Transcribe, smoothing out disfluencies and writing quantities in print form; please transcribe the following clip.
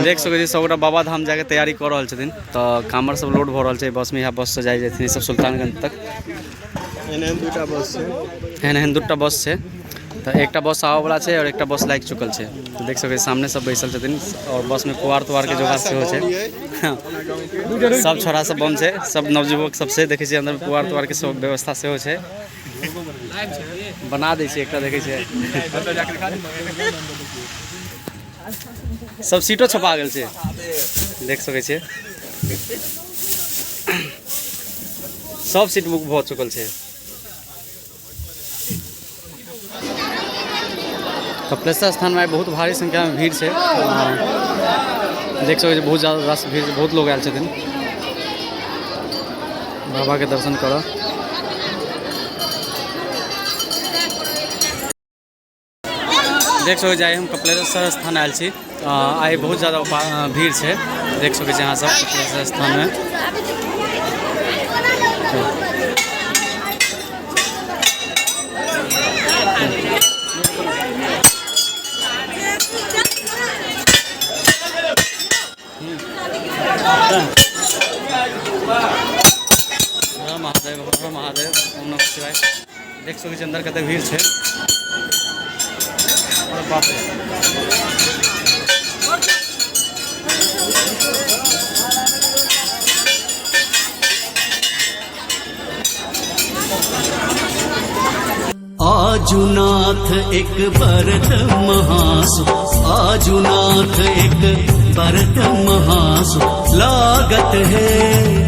देख सकै छी सबगोटा बाबा धाम जाके तैयारी कर रहल छथिन। तो कामर सब लोड भ रहल छै बस में। यहाँ बस से जाइ छथिन सब सुल्तानगंज तक। एहन दूटा बस छै। तो एकटा बस आवे वाला छै और एकटा बस लाग चुकल छै। तो देख सकै सामने सब बैसल छथिन और बस में पुआर तुआर के जोगाड़ सेहो छै। सब छोरा सब बम छै, सब नवयुवक सब से देखे छै अंदर में पुआर तुआर के सब व्यवस्था सेहो छै। बना दै छै एकटा देखे छै। सब सीटो छपा गेल छै देख सकै छै। सब सीट बुक भ चुकल छै। कपिलेश्वर स्थान में बहुत भारी संख्या में भीड़ है। देख सकै बहुत ज़्यादा रस भीड़, बहुत लोग आयल छथिन बाबा के दर्शन कर। देख सकै जाए हम कपिलेश्वर स्थान आयल छी। आई बहुत ज़्यादा भीड़ है। देख सकै यहाँ सब कपिलेश्वर स्थान में। महादेव हर महादेव ओम नमः शिवाय। देख सकै अंदर कते भीड़ है। बाप रे आजुनाथ एक भरत महासु, आजुनाथ एक भरत महासु लागत है।